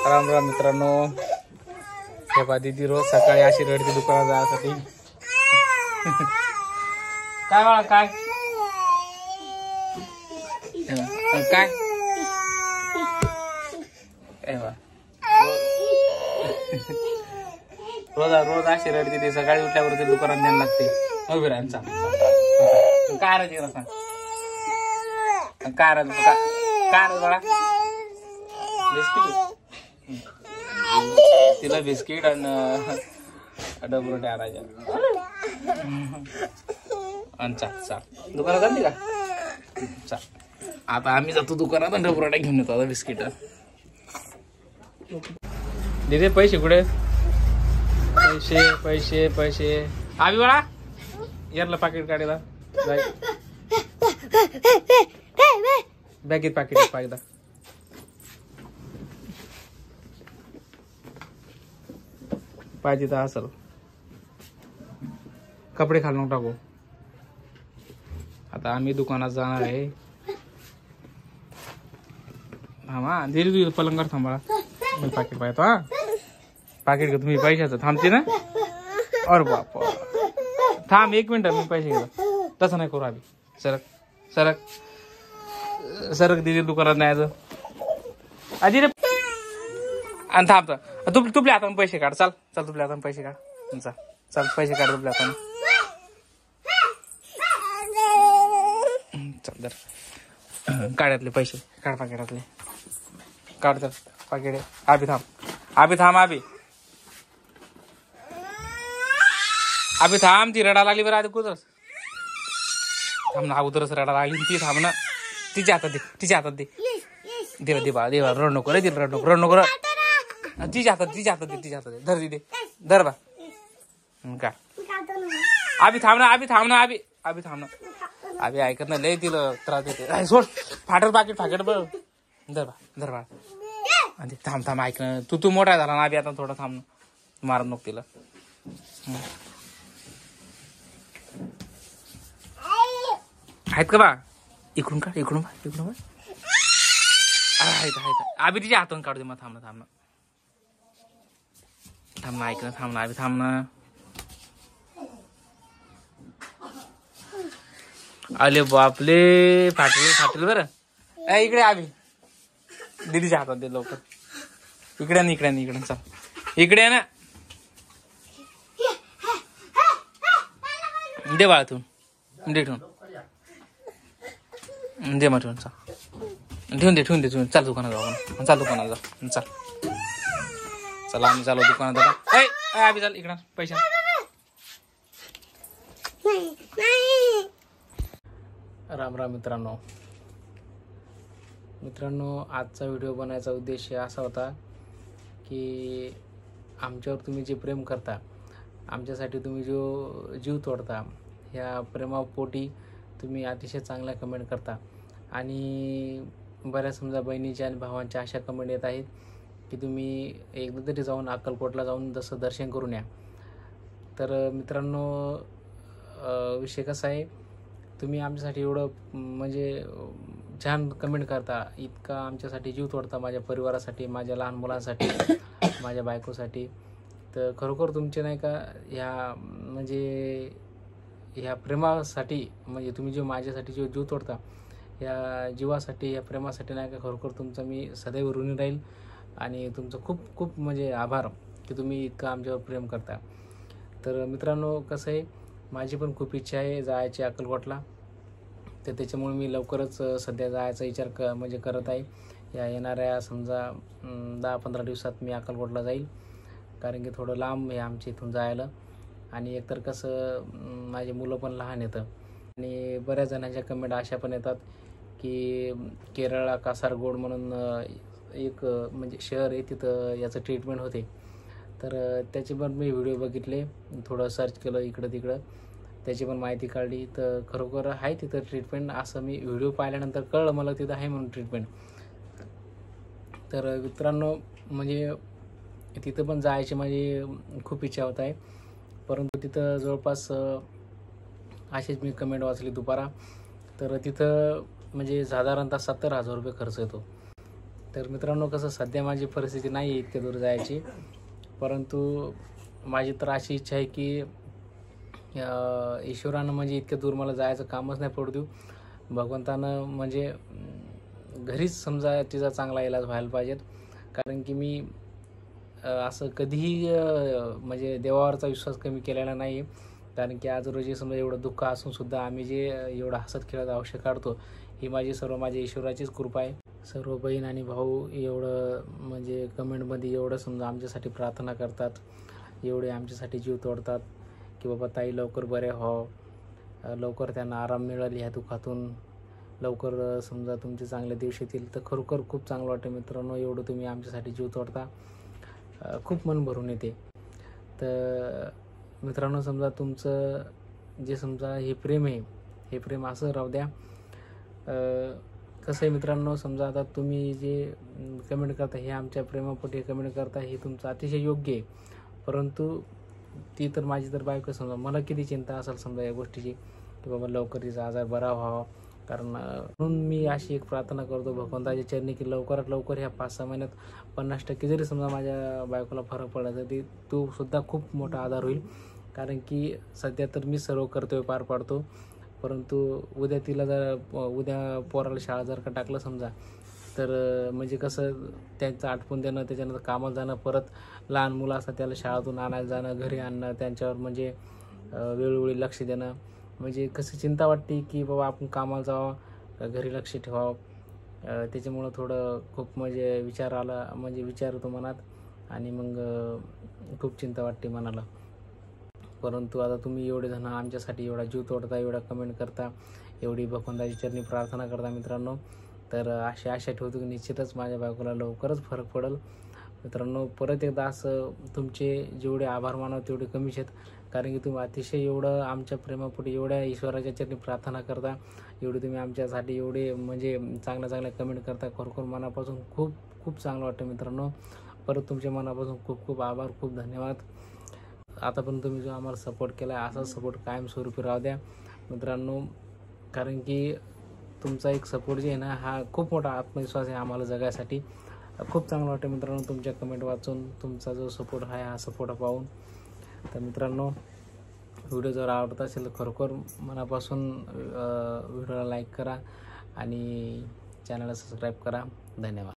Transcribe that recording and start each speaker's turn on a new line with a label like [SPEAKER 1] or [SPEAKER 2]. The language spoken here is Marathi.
[SPEAKER 1] राम राम मित्रांनो, हे पहा दीदी रोज सकाळी अशी रडते दुकानात जाण्यासाठी. काय बाळा काय काय रोज अशी रडते ते. सकाळी उठल्यावर दुकानात न्यायला लागते. अभिरांचा काय राहते सांग, काय राहत काय बाळा? बिस्किट तिला बिस्किट आणि डबरोटे आणायच्या. आणि चाल दुकानात जाते का? चाल आता आम्ही जातो दुकानात आणि डबरोटा घेऊन येतो. आता बिस्किट दिदे पैसे कुठे? पैसे पैसे पैसे आवी बाळा यारला पाकिट काढायला बॅगेत पाकिट पाहिजे. पाहिजे तर असल कपडे खालून टाकू. आता आम्ही दुकानात जाणार आहे. हा दिली तू पलंगावर थांबा. मी पाकिट पाहतो. हा पाकिट का तुम्ही पैशाचं थांबते ना? अरे बाप थांब 1 मिनिट मी पैसे घेतो. तसं नाही करू आम्ही. सरक सरक सरक दिदी दुकानात न्यायचं आधी रे. आणि थांब तुपल्या हाताने पैसे काढ. चाल चाल तुपल्या हाताने पैसे काढ. चाल चाल पैसे काढ तुपल्या हाताने. चल दर काढ्यातले पैसे काढ. पाकिटातले काढ. तर पाकिट आभी थांब. आभी थांब. आभी थांब. ती रडा लागली बरं. आधी कुदरस थांब ना. अगोदरच रडा लागली ती. थांब ना. तिच्या हातात दे. तिच्या हातात दे. देवा देवा देवा रड नको रे. रड नको रड नको. तिच्या हातात दे. तिच्या हातात दे. धर दे धर बा. का आभी थांब ना. आभी थांब ना. आभी थांब ना. आभी ऐकत ना. लय तिला त्रास देते. सोड फाटल पाकिट फाकट बघ. धर बा धर बा. आणि थांब थांब ऐक ना. तू मोठा झाला ना. आभी आता थोडा थांब ना. मारत नको तिला. आहेत का बा? इकडून काढ. इकडून बा. इकडून बा. आभी तिच्या हातून काढू दे. मग थांब ना. थांब ना. थांब ना. ऐक ना. थांब ना. आभी थांब ना. अले बापले फाटले बरं. इकडे आभी दीदीच्या हातात दे लवकर. इकडे चाल. इकडे ना. दे बाळा ठेवून. दे ठेवून. दे मग ठेवून. चाल ठेवून दे. चाल दुकानात जाऊ. चाल दुकानात जा. चाल चला आम्ही चालू दुकानात. आता आभी चाल इकडं. पैसे राम राम मित्रांनो आजचा व्हिडिओ बनवायचा उद्देश असा होता की आमच्यावर तुम्ही जे प्रेम करता, आमच्यासाठी तुम्ही जो जीव तोडता, ह्या प्रेमापोटी तुम्ही अतिशय चांगल्या कमेंट करता. आणि बऱ्याच समजा बहिणीच्या आणि भावांच्या अशा कमेंट येत आहेत की तुम्ही एकदा तरी जाऊन अक्कलकोटला जाऊन जसं दर्शन करून या. तर मित्रांनो विषय कसा आहे, तुम्ही आमच्यासाठी एवढं म्हणजे छान कमेंट करता, इतका आमच्यासाठी जीव तोडता, माझ्या परिवारासाठी, माझ्या लहान मुलांसाठी, माझ्या बायकोसाठी. तर खरोखर तुमचे नाही का ह्या प्रेमासाठी, म्हणजे तुम्ही जो माझ्यासाठी जो जीव तोडता, या जीवासाठी, या प्रेमासाठी नाही का खरोखर तुमचा मी सदैव ऋणी राहील. आणि तुमचं खूप खूप म्हणजे आभार की तुम्ही इतकं आमच्यावर प्रेम करता. तर मित्रांनो कसं आहे, माझी पण खूप इच्छा आहे जायची अक्कलकोटला. तर त्याच्यामुळे मी लवकरच सध्या जायचा विचार करत आहे. या येणाऱ्या समजा 10-15 दिवसात मी अक्कलकोटला जाईल. कारण की थोडं लांब आहे आमच्या इथून जायला. आणि एकतर कसं माझी मुलं पण लहान येतं. आणि बऱ्याच जणांच्या कमेंट अशा पण येतात की केरळला कासारगोड म्हणून एक म्हणजे शहर आहे, तिथं याचं ट्रीटमेंट होते. तर त्याचे पण मी व्हिडिओ बघितले, थोडं सर्च केलं इकडं तिकडं, त्याची पण माहिती काढली. तर खरोखर आहे तिथं ट्रीटमेंट, असं मी व्हिडिओ पाहिल्यानंतर कळलं मला तिथं आहे म्हणून ट्रीटमेंट. तर मित्रांनो म्हणजे तिथं पण जायची माझी खूप इच्छा होत आहे. परंतु तिथं जवळपास अशीच मी कमेंट वाचली दुपारा. तर तिथं म्हणजे साधारणतः 70,000 रुपये खर्च येतो. तर मित्रांनो, कसं सध्या माझी परिस्थिती नाही आहे इतक्या दूर जायची, परंतु माझी तर अशी इच्छा आहे की ईश्वरानं म्हणजे इतक्या दूर मला जायचं कामच नाही पडू देऊ. भगवंतानं म्हणजे घरीच समजा तिचा चांगला इलाज व्हायला पाहिजेत. कारण की मी असं कधीही म्हणजे देवावरचा विश्वास कमी केलेला नाही आहे. कारण की आज रोजी समजा एवढं दुःख असून सुद्धा आम्ही जे एवढं हसत खेळत आयुष्य काढतो, ही सर्व माझ्या ईश्वराचीच कृपा आहे. सर्व बहीण आणि भाऊ एवढं म्हणजे कमेंटमध्ये एवढं समजा आमच्यासाठी प्रार्थना करतात, एवढे आमच्यासाठी जीव तोडतात की बाबा ताई लवकर बरे व्हावं, लवकर त्यांना आराम मिळेल ह्या दुःखातून, लवकर समजा तुमचे चांगले दिवस येतील. तर खरोखर खूप चांगलं वाटतं मित्रांनो, एवढं तुम्ही आमच्यासाठी जीव तोडता. खूप मन भरून येते. तर मित्रांनो, समजा तुमचं जे समजा हे प्रेम आहे, हे प्रेम असं राहू द्या. कसं आहे मित्रांनो, समजा आता तुम्ही जे कमेंट करता, हे आमच्या प्रेमापोटी कमेंट करता, हे तुमचं अतिशय योग्य आहे. परंतु ती तर माझी तर बायको, समजा मला किती चिंता असेल समजा या गोष्टीची की बाबा लवकर तिचा आजार बरा व्हावा. कारण म्हणून मी अशी एक प्रार्थना करतो भगवंताच्या चरणी की लवकरात लवकर ह्या 5-6 महिन्यात 50% जरी समजा माझ्या बायकोला फरक पडला तर तो सुद्धा खूप मोठा आधार होईल. कारण की सध्या तर मी सर्व कर्तव्य पार पाडतो, परंतु उद्या तिला जर उद्या पोराला शाळा जर का टाकलं समजा, तर म्हणजे कसं त्यांचं आटपून देणं, त्याच्यानंतर कामाला जाणं, परत लहान मुलं असतात त्याला शाळेतून आणायला जाणं, घरी आणणं, त्यांच्यावर म्हणजे वेळोवेळी लक्ष देणं, म्हणजे कसं चिंता वाटते की बाबा आपण कामाला जावं का घरी लक्ष ठेवावं. त्याच्यामुळं थोडं खूप म्हणजे विचार होतो मनात आणि मग खूप चिंता वाटते मनाला. परंतु आता तुम्ही एवढे जण आमच्यासाठी एवढा जीव तोडता, एवढा कमेंट करता, एवढी भगवंताची चरणी प्रार्थना करता मित्रांनो, तर अशी आशा ठेवतो की निश्चितच माझ्या बायकोला लवकरच फरक पडेल. मित्रांनो, परत एकदा असं तुमचे जेवढे आभार मानावं तेवढे कमीच आहेत. कारण की तुम्ही अतिशय एवढं आमच्या प्रेमापोटी एवढ्या ईश्वराच्या चरणी प्रार्थना करता, एवढी तुम्ही आमच्यासाठी एवढे म्हणजे चांगल्या कमेंट करता. खरोखर मनापासून खूप खूप चांगलं वाटतं मित्रांनो. परत तुमच्या मनापासून खूप खूप आभार, खूप धन्यवाद. आता पण तुम्ही जो आम्हाला सपोर्ट केला आहे, असाच सपोर्ट कायमस्वरूपी राहू द्या मित्रांनो. कारण की तुमचा एक सपोर्ट जे आहे ना, हा खूप मोठा आत्मविश्वास आहे आम्हाला जगायसाठी. खूप चांगलं वाटतं मित्रांनो तुमच्या कमेंट वाचून, तुमचा जो सपोर्ट आहे हा सपोर्ट पाहून. तर मित्रांनो, व्हिडिओ जर आवडत असेल तर खरोखर मनापासून व्हिडिओला लाईक करा आणि चॅनलला सबस्क्राईब करा. धन्यवाद.